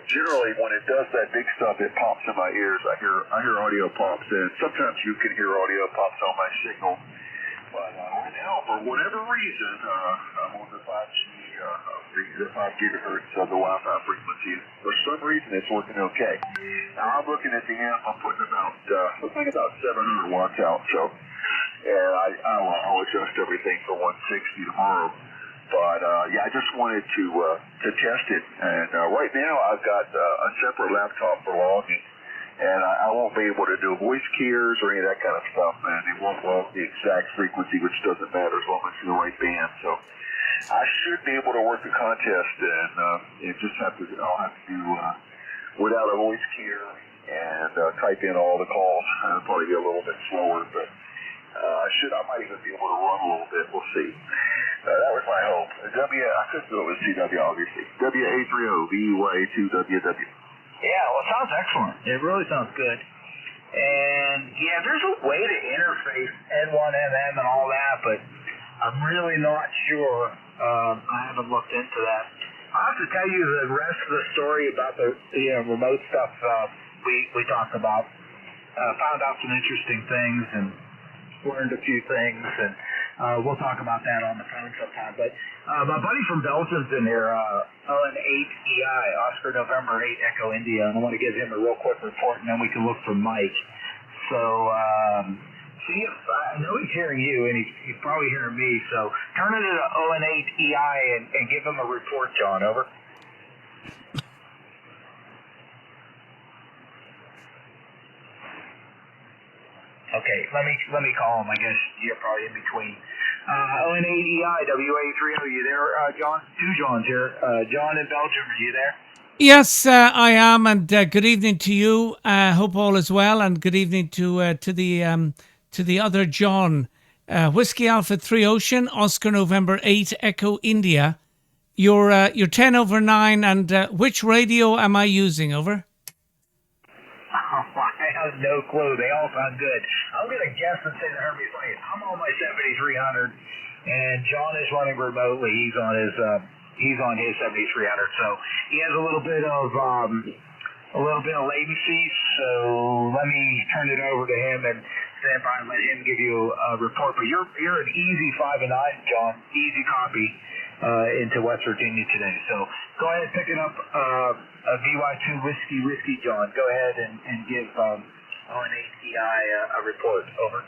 generally, when it does that big stuff, it pops in my ears. I hear audio pops, and sometimes you can hear audio pops on my signal. But right now, for whatever reason, I'm on the 5G, the 5 gigahertz of the Wi-Fi frequency. For some reason, it's working okay. Now, I'm looking at the amp. I'm putting looks like about 700 watts out. So, and I'll adjust everything for 160 tomorrow. But I just wanted to test it. And right now, I've got a separate laptop for logging. And I won't be able to do voice keyers or any of that kind of stuff, and it won't log the exact frequency, which doesn't matter as long as it's in the right band. So I should be able to work the contest, and I'll have to do without a voice keyer and type in all the calls. It'll probably be a little bit slower, but I might even be able to run a little bit. We'll see. That was my hope. I couldn't do it with CW, obviously. WA3O VY2WW. Yeah, well, it sounds excellent. It really sounds good. And, there's a way to interface N1MM and all that, but I'm really not sure. I haven't looked into that. I'll have to tell you the rest of the story about the remote stuff we talked about. Found out some interesting things and learned a few things, and we'll talk about that on the phone sometime. But my buddy from Belgium's in here, ON8EI, Oscar November 8 Echo India, and I want to give him a real quick report, and then we can look for Mike. So, see if I know he's hearing you, and he's probably hearing me. So turn it to ON8EI and give him a report, John. Over. Okay, let me call him. I guess you're probably in between. ON8EI, WA3O, you there, John? Two Johns here. John in Belgium, are you there? Yes, I am, and good evening to you. Hope all is well, and good evening to the other John. Whiskey Alpha 3 Ocean, Oscar November 8 Echo India. You're 10 over 9, and which radio am I using? Over. I have no clue. They all sound good. I'm going to guess and say that Herbie's like, I'm on my 7300, and John is running remotely. He's on his 7300, so he has a little bit of latency. So let me turn it over to him and stand by and let him give you a report. But you're an easy 5 and 9, John. Easy copy into West Virginia today. So go ahead and pick it up. A VY2 whiskey, John. Go ahead and give ON8EI a report. Over.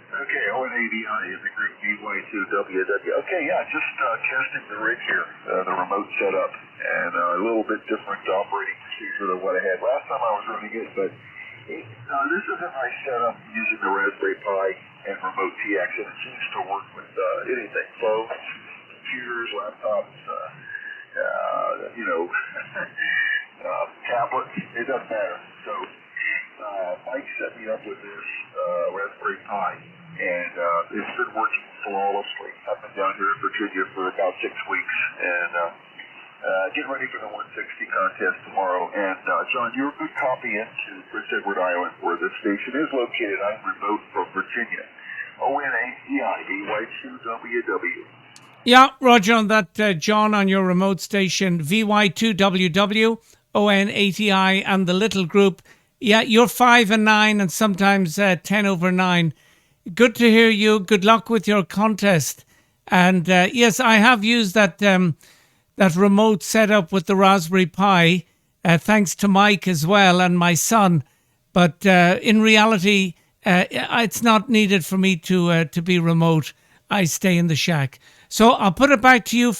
Okay, ON8EI is the group VY2WW. Okay, just testing the rig here, the remote setup, and a little bit different operating procedure than what I had last time I was running it, but this is a nice setup using the Raspberry Pi and remote TX, and it seems to work with anything, phones, computers, laptops, tablets, it doesn't matter. So Mike set me up with this Raspberry Pi, and it's been working flawlessly. I've been down here in Virginia for about 6 weeks, and getting ready for the 160 contest tomorrow. And John, you're a good copy into Prince Edward Island, where the station is located. I'm remote from Virginia. ON8EI VY2WW. Yeah, Roger on that, John, on your remote station, VY2WW, ON8EI, and the little group. Yeah, you're 5 and 9 and sometimes 10 over 9. Good to hear you. Good luck with your contest. And yes, I have used that remote setup with the Raspberry Pi, thanks to Mike as well and my son. But in reality, it's not needed for me to be remote. I stay in the shack. So I'll put it back to you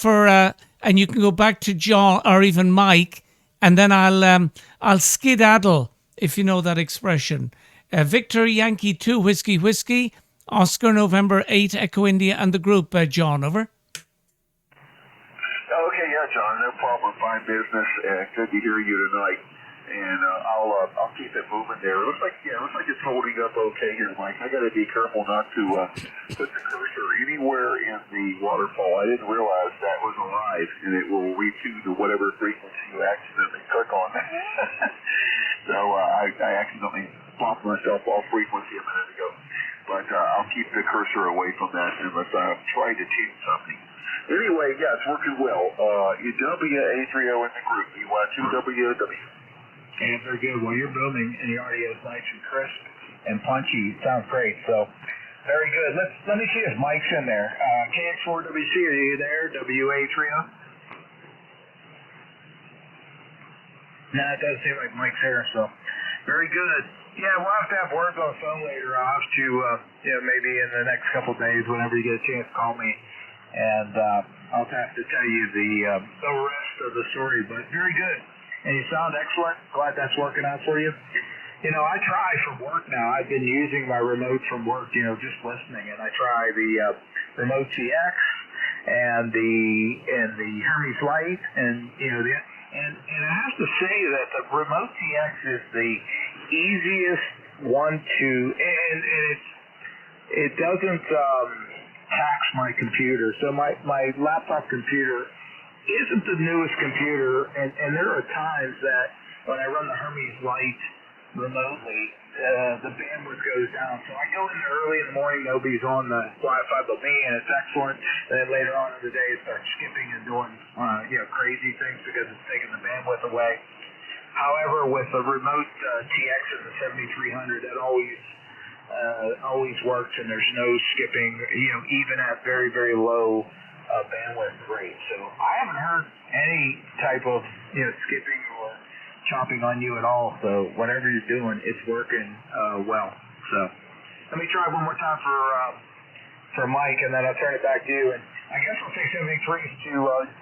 and you can go back to John or even Mike, and then I'll skedaddle, if you know that expression. Victor Yankee 2 Whiskey, Oscar November 8 Echo India, and the group, John, over. Okay, John, no problem. Fine business. Good to hear you tonight. And I'll keep it moving there. It looks like it's holding up okay here, Mike. I got to be careful not to put the cursor anywhere in the waterfall. I didn't realize that was alive, and it will retune to whatever frequency you accidentally click on. So I accidentally popped myself off frequency a minute ago. but I'll keep the cursor away from that unless I'm trying to tune something. Anyway, yeah, it's working well. WA3O in the group, VY2WW. And very good. Well, you're booming, and your audio is nice and crisp and punchy. It sounds great. So, very good. Let me see if Mike's in there. KX4WC, are you there? WA3O? No, it doesn't seem like Mike's here. So, very good. Yeah, we'll have to have words on the phone later. I'll have to, maybe in the next couple of days, whenever you get a chance, call me, and I'll have to tell you the rest of the story. But very good. And you sound excellent. Glad that's working out for you. You know, I try from work now. I've been using my remote from work, just listening, and I try the Remote TX and the Hermes Lite, and and I have to say that the Remote TX is the easiest one to, and it doesn't tax my computer. So my laptop computer isn't the newest computer, and there are times that when I run the Hermes Lite remotely, the bandwidth goes down. So I go in there early in the morning, nobody's on the Wi-Fi but me, and it's excellent. And then later on in the day, it starts skipping and doing crazy things because it's taking the bandwidth away. However, with the Remote TX and the 7300, that always works, and there's no skipping, even at very, very low bandwidth rate. So I haven't heard any type of skipping or chopping on you at all. So whatever you're doing, it's working well. So let me try one more time for Mike, and then I'll turn it back to you. And I guess I'll take 73s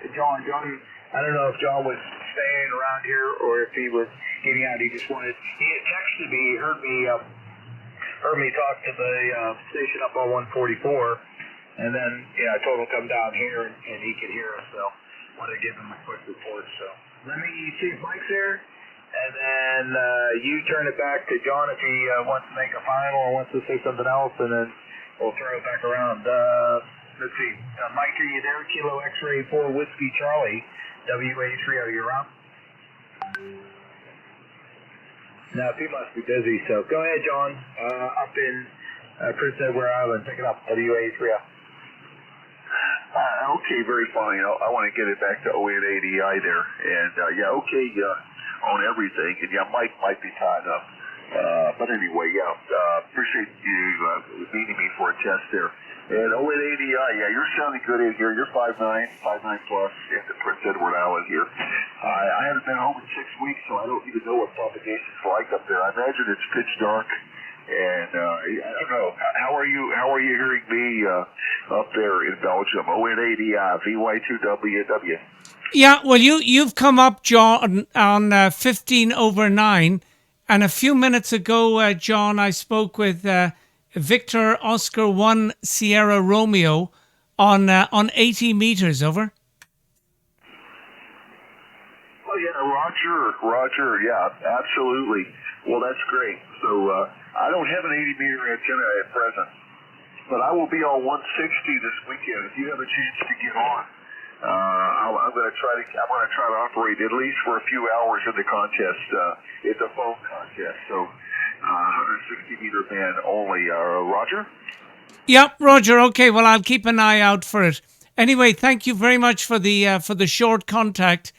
to John. John, I don't know if John was staying around here or if he was getting out. He had texted me, heard me talk to the station up on 144. And then, I told him to come down here, and he could hear us, so I want to give him a quick report. So let me see if Mike's there, and then you turn it back to John if he wants to make a final or wants to say something else, and then we'll throw it back around. Let's see. Mike, are you there? Kilo X-Ray 4 Whiskey Charlie, WA3O, you're on? No, he must be busy, so go ahead, John. Up in Prince Edward Island, pick it up, WA3O. Okay, very fine. I want to get it back to ON80i there. And, on everything. And, Mike might be tied up. But anyway, appreciate you meeting me for a test there. And ON80i, you're sounding good in here. You're 5'9", 5'9 plus at Prince Edward Island here. I haven't been home in 6 weeks, so I don't even know what propagation's like up there. I imagine it's pitch dark. And I don't know. How are you hearing me up there in Belgium? ON80i VY2WW. Yeah, well, you've come up, John, on 15 over 9, and a few minutes ago, John, I spoke with Victor Oscar 1 Sierra Romeo on 80 meters. Over. Oh yeah, Roger. Yeah, absolutely. Well, that's great. So I don't have an 80-meter antenna at present, but I will be on 160 this weekend. If you have a chance to get on, I'm going to try to operate at least for a few hours in the contest. It's a phone contest, so 160-meter band only. Roger? Yep, Roger. Okay, well, I'll keep an eye out for it. Anyway, thank you very much for the short contact.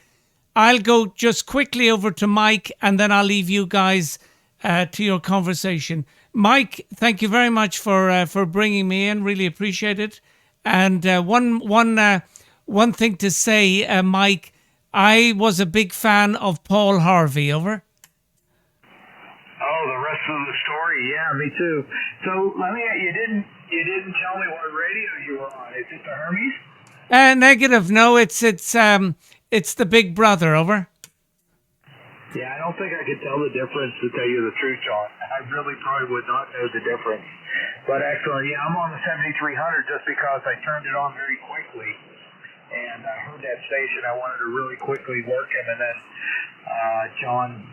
I'll go just quickly over to Mike, and then I'll leave you guys to your conversation. Mike, thank you very much for bringing me in. Really appreciate it. And one thing to say, Mike, I was a big fan of Paul Harvey. Over. Oh, the rest of the story, yeah, me too. So you didn't tell me what radio you were on. Is it the Hermes? Negative. No, it's the Big Brother. Over. Yeah, I don't think I could tell the difference, to tell you the truth, John. I really probably would not know the difference. But excellent. Yeah, I'm on the 7300 just because I turned it on very quickly. And I heard that station. I wanted to really quickly work him. And then John,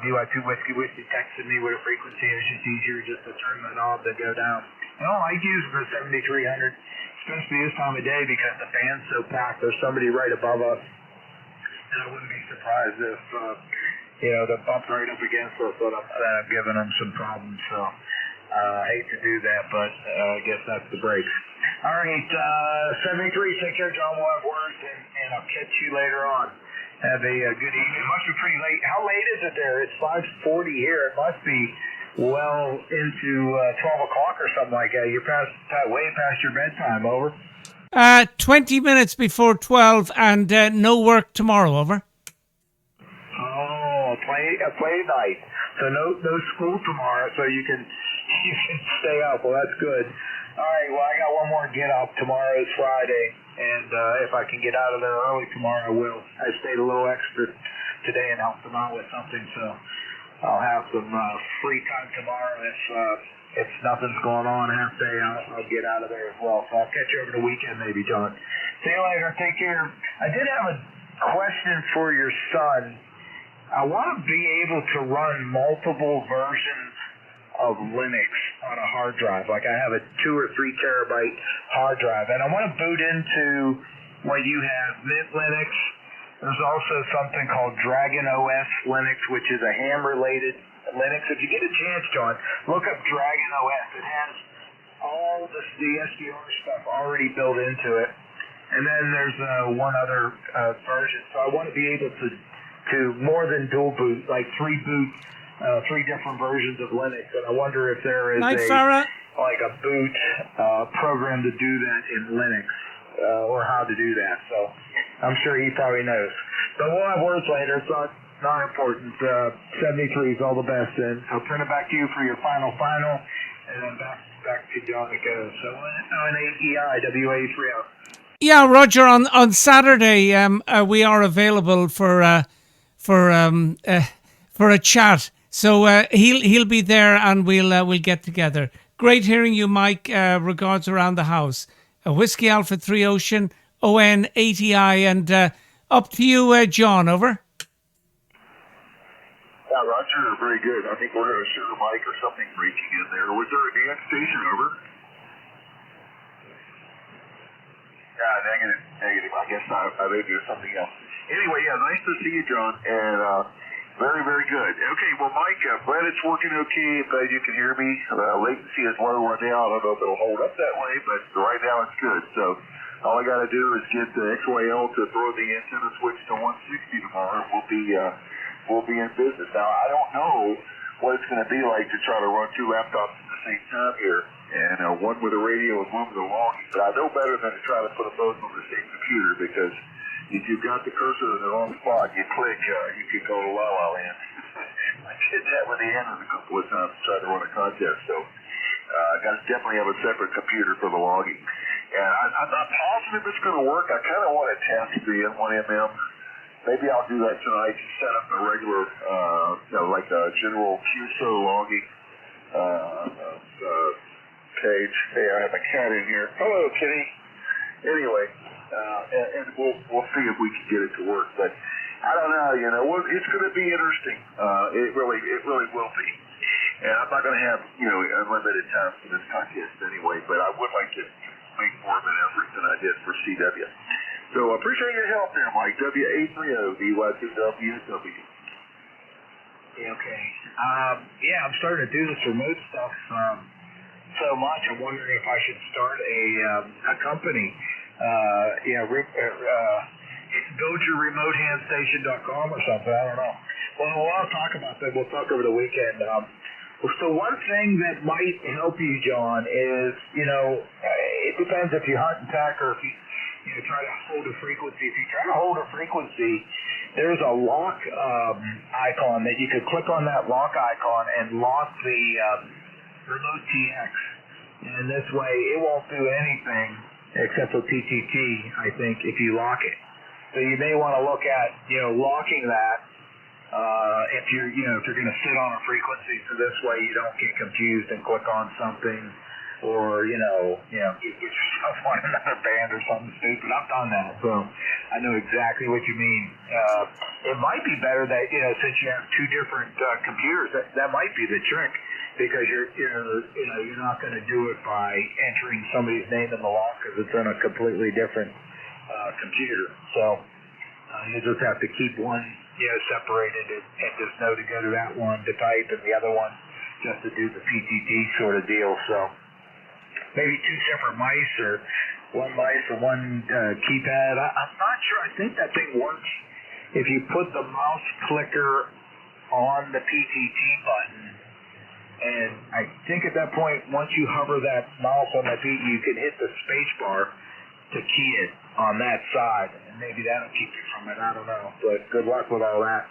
VY2 Whiskey texted me with a frequency. It was just easier just to turn the knob to go down. I don't like using the 7300, especially this time of day because the fan's so packed. There's somebody right above us. And I wouldn't be surprised if they're bumped right up against us, but I'm giving them some problems. So Hate to do that, but I guess that's the break. All right, 73, take care, John. We'll have words, and I'll catch you later on. Have a good evening. It must be pretty late. How late is it there? It's 5:40 here. It must be well into 12 o'clock or something like that. You're way past your bedtime, over. 20 minutes before 12 and no work tomorrow, over. Oh, play night. So no school tomorrow, so you can stay up. Well, that's good. All right, well, I got one more get up. Tomorrow is Friday, and if I can get out of there early tomorrow, I will. I stayed a little extra today and helped them out with something, so I'll have some free time tomorrow. If nothing's going on half day, I'll get out of there as well. So I'll catch you over the weekend maybe, John. See you later. Take care. I did have a question for your son. I want to be able to run multiple versions of Linux on a hard drive. Like I have a 2 or 3 terabyte hard drive, and I want to boot into what you have, Mint Linux. There's also something called Dragon OS Linux, which is a ham-related Linux. If you get a chance, John, look up Dragon OS. It has all the SDR stuff already built into it. And then there's one other version. So I want to be able to more than dual boot, like 3 different versions of Linux. And I wonder if there is a boot program to do that in Linux, or how to do that. So I'm sure he probably knows. But we'll have words later. It's not important. 73 is all the best. And I'll turn it back to you for your final, and then back to John it goes. So ON8EI, WA3O. Yeah, Roger. On Saturday, we are available for a chat. So he'll be there, and we'll get together. Great hearing you, Mike. Regards around the house. Whiskey Alpha 3 Ocean, ON8EI, and up to you, John. Over. Yeah, Roger, very good. I think we're going to share a mic or something reaching in there. Was there a DX station, over? Yeah, negative. I guess I may do something else. Anyway, yeah, nice to see you, John, and very, very good. Okay, well, Mike, glad it's working okay. Glad you can hear me. Latency is low right now. I don't know if it'll hold up that way, but right now it's good. So all I got to do is get the XYL to throw the antenna switch to 160 tomorrow. We'll be in business. Now, I don't know what it's going to be like to try to run 2 laptops at the same time here, and one with a radio and one with a logging. But I know better than to try to put them both on the same computer, because if you've got the cursor in the wrong spot, you click, you could go to La La Land. I did that with the Android a couple of times to try to run a contest. So I got to definitely have a separate computer for the logging. And I'm not positive it's going to work. I kind of want to test the N1MM. Maybe I'll do that tonight. Just set up a regular, like a general QSO logging page. Hey, I have a cat in here. Hello, kitty. Anyway, and we'll see if we can get it to work. But I don't know. It's going to be interesting. It really will be. And I'm not going to have unlimited time for this contest anyway. But I would like to make more of an effort than I did for CW. So I appreciate your help there, Mike. WA3O VY2WW. Okay. I'm starting to do this remote stuff so much. I'm wondering if I should start a company. buildyourremotehandstation.com or something. I don't know. Well, I'll talk about that. We'll talk over the weekend. So one thing that might help you, John, is, it depends if you hunt and tack or if you try to hold a frequency. If you try to hold a frequency, there's a lock icon that you could click on that lock icon and lock the remote TX. And this way, it won't do anything except for PTT, I think, if you lock it. So you may want to look at, locking that if you're going to sit on a frequency, so this way you don't get confused and click on something, or get yourself on another band or something stupid. I've done that, so I know exactly what you mean. It might be better that since you have 2 different computers, that might be the trick, because you're not going to do it by entering somebody's name in the lock, because it's on a completely different computer. So you just have to keep one separated and just know to go to that one to type and the other one just to do the PTT sort of deal. So maybe two separate mice or one mice or one keypad. I'm not sure. I think that thing works if you put the mouse clicker on the PTT button. And I think at that point, once you hover that mouse on that beat, you can hit the space bar to key it on that side. And maybe that'll keep you from it. I don't know. But good luck with all that.